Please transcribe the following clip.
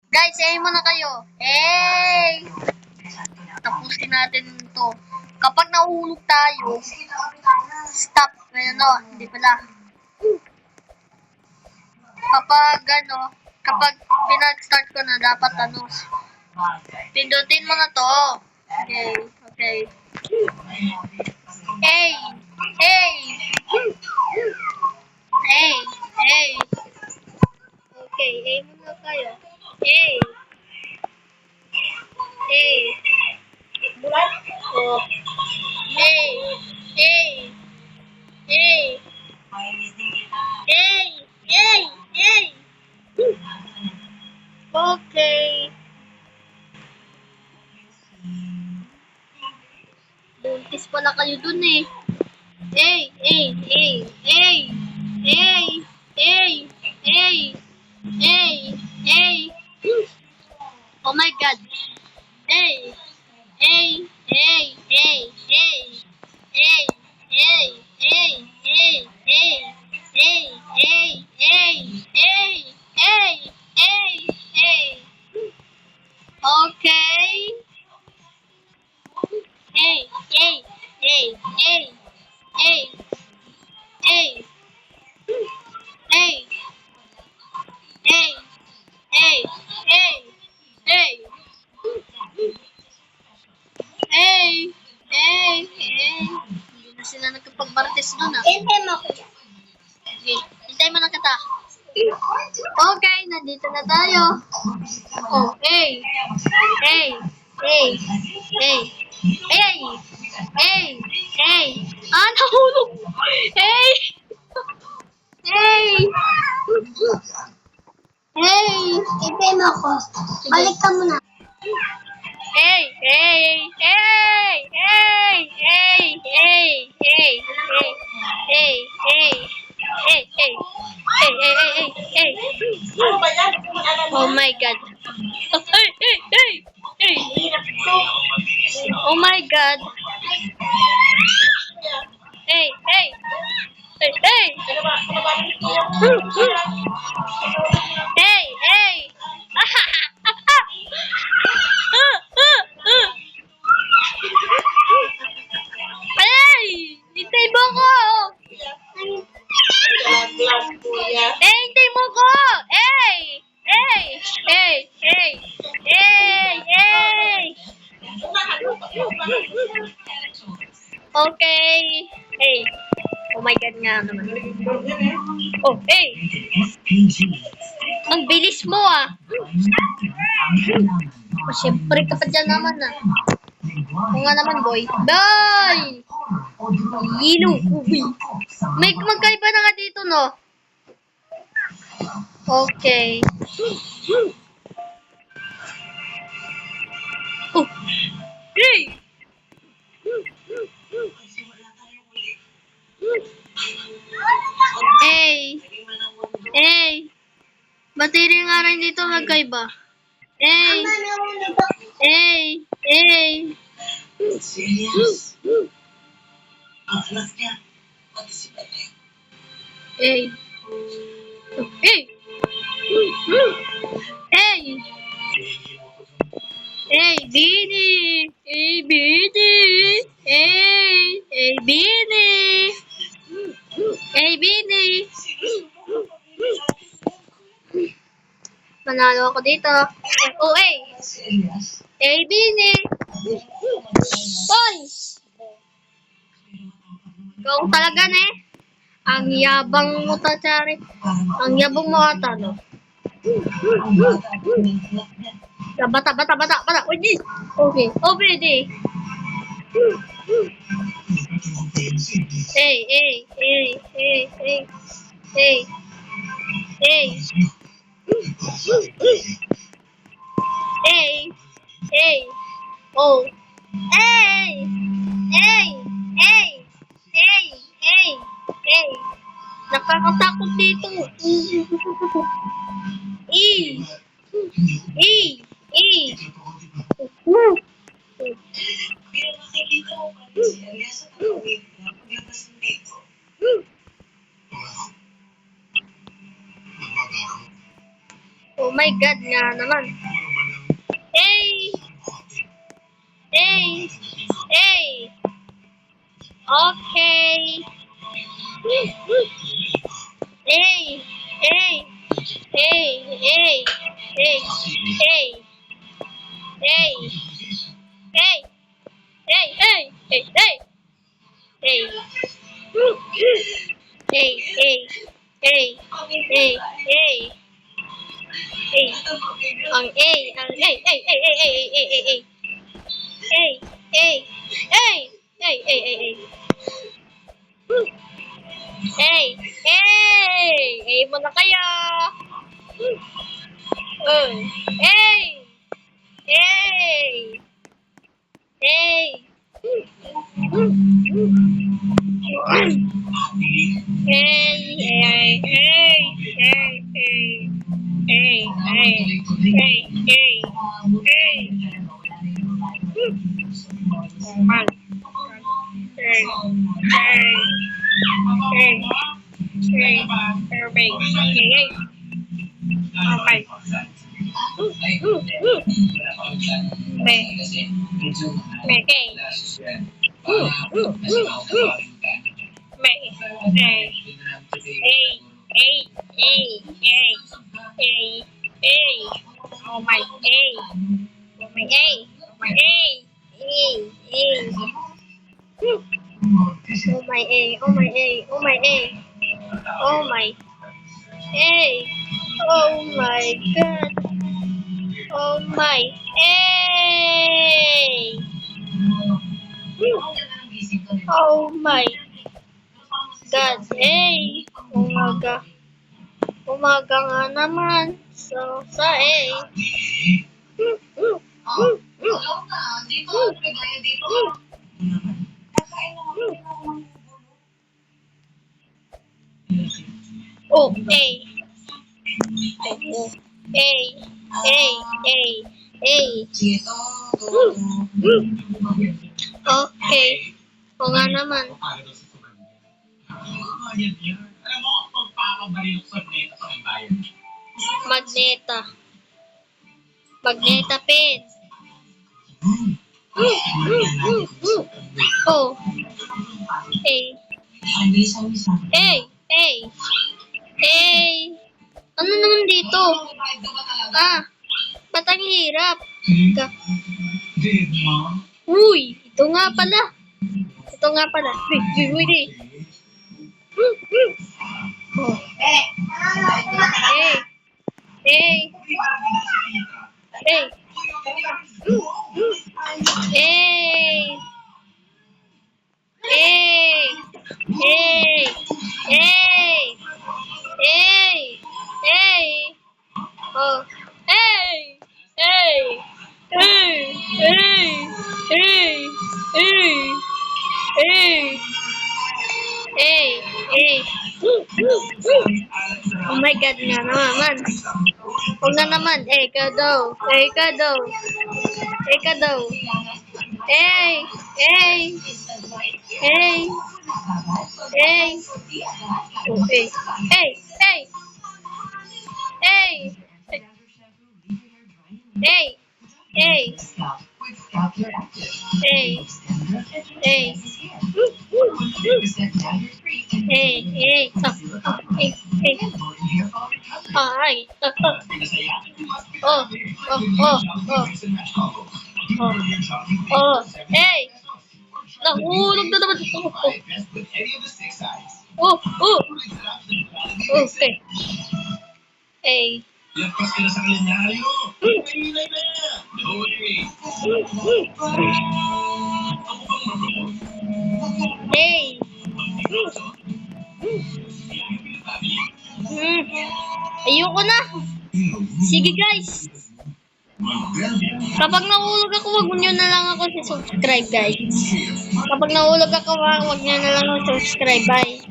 Guys, aim mo na kayo. Hey! Tapusin natin to. Kapag nahulog tayo, stop. Ano, hindi pala. Kapag pinag-start ko na, dapat pindutin mo na to. Okay, okay. Hey! Hey! Hey! Hey! Okay, aim mo na kayo. Hey! Hey! Oh. Hey! Hey! Hey! Hey! Hey! Hey! Okay. Buntis pala kayo dun eh. Hey! Hey! Hey! Hey! Hey! Hey! Hey! Hey! Hey! Oh my God! Hey! Hey! Hey! Hey! Hey! Hey! Hey! Hey! Hey! Hey! Hey! Hey! Hey! Hey! Hey! Hey! Hey! Okay. Hey! Hey! Hey! Hey! Hey! Hey! Hey! Hey! Hey! Hey! Hey! Hey! Hey! Hey! Hindi na sila nagkapag-martes doon ah. Hintay mo ako dyan. Okay, hintay mo na kita. Okay, nandito na tayo. Oh, hey! Hey! Hey! Hey! Hey! Hey! Hey! Ah, nahulog! Hey! Hey! Hey! Hintay mo ako. Balik ka muna. Hey! Hey! Hey! Hey! Hey! Hey! Hey! Hey! Hey! Hey! Hey! Hey! Hey! Hey! Hey! Hey! Ano ba yan? Oh my God! Oh, hey! Hey! Hey! Hey! Oh my God! Hey! Hey! Hey! Hey! Hey! Hey! Hey! Hintay mo ko! Eh, hintay mo ko! Hey! Hey! Hey! Hey! Hey! Hey! Okay! Hey! Oh my God nga naman. Oh, hey! Ang bilis mo ah! Oh, syempre ka pa dyan naman ah. Oo nga naman boy. Bye! Yelo! Uy! May magkaiba na nga dito no? Okay. Oh! Hey! Hey! Hey! Battery nga rin dito magkaiba. Hey! Hey! Hey! Hey! Hey! Hey! Hey, Bini! Hey, Bini! Hey! Hey, Bini! Hey, Bini! Manalo ako dito. Oh, hey! Hey, Bini! Hoy! Ikaw talaga na eh. Ang yabang mo ta, Chari. Ang yabang mo ata, no? Bata. Uy, di. Okay. Okay, di. Hey, hey, hey, hey, hey, hey, hey. Hey, hey, oh. Hey, hey, hey, hey, hey, hey. Nakakatakot dito. E, E, E. Oh my God nga naman. Hey! Hey! Hey! Okay! Hey! Hey! Hey! Hey! Hey! Hey! Hey! Hey! Hey! Hey! Hey! Hey! Hey! Hey! Hey! Hey! Hey! Hey! Hey! Ang A! Ang A! Hey! Hey! Hey! Hey! Hey! Hey! Hey! Hey! Hey! Hey! Hey! Hey! Hey! Hey! Hey! Hey! Hey mo na kayo! Hey! Hey! Hey! Hey! Hey! Hey! Hey! Hey! Hey! Hey! Hey! Hey! Man. Hey! Hey! Hey! Hey! Hey! Hey! Okay. Me. Me. Me. Hey. Hey. Hey. Hey. Hey. Hey. Hey. Oh my. Hey. Oh my. Hey. Oh my. Hey. Hey. Hey. Oh my. Hey. Oh my. Hey. Oh my. Hey. Oh my. Hey. Oh my God. Oh my. Hey. Oh my God. Hey. Umaga. Umaga nga naman. So, sa Oh, hey. Oh, hey. Hey. Hey. Hey. Okay. O nga naman. Magneta. Magneta pen. Oh. Hey. Hey. Hey. Hey. Ano naman dito? Ah. Ba't ang hirap? Uy. Ito nga pala. Ito nga pala. Wait. Oh. Hey. Hey. Hey. Hey. Hey. Hey. Hey. Hey. Hey. Oh. Hey. Hey. Hey. Hey. Hey. Hey. Hey. Hey. Hey. Oh my God nga naman. Huwag na naman. Ikaw daw. Ikaw daw. Ikaw daw. Hey. Hey. Hey. Hey. Oh, hey. Hey. Hey. Hey. Hey. Hey. Hey. Hey. Hey. Hey. Hey. Hey. Ay. Oh. Hey. Nahulog na naman. Okay. Hey. Hey. Ayoko na. Sige guys. Kapag nahulog ako, wag nyo na lang ako subscribe guys. Kapag nahulog ako, wag nyo na lang ako subscribe. Bye.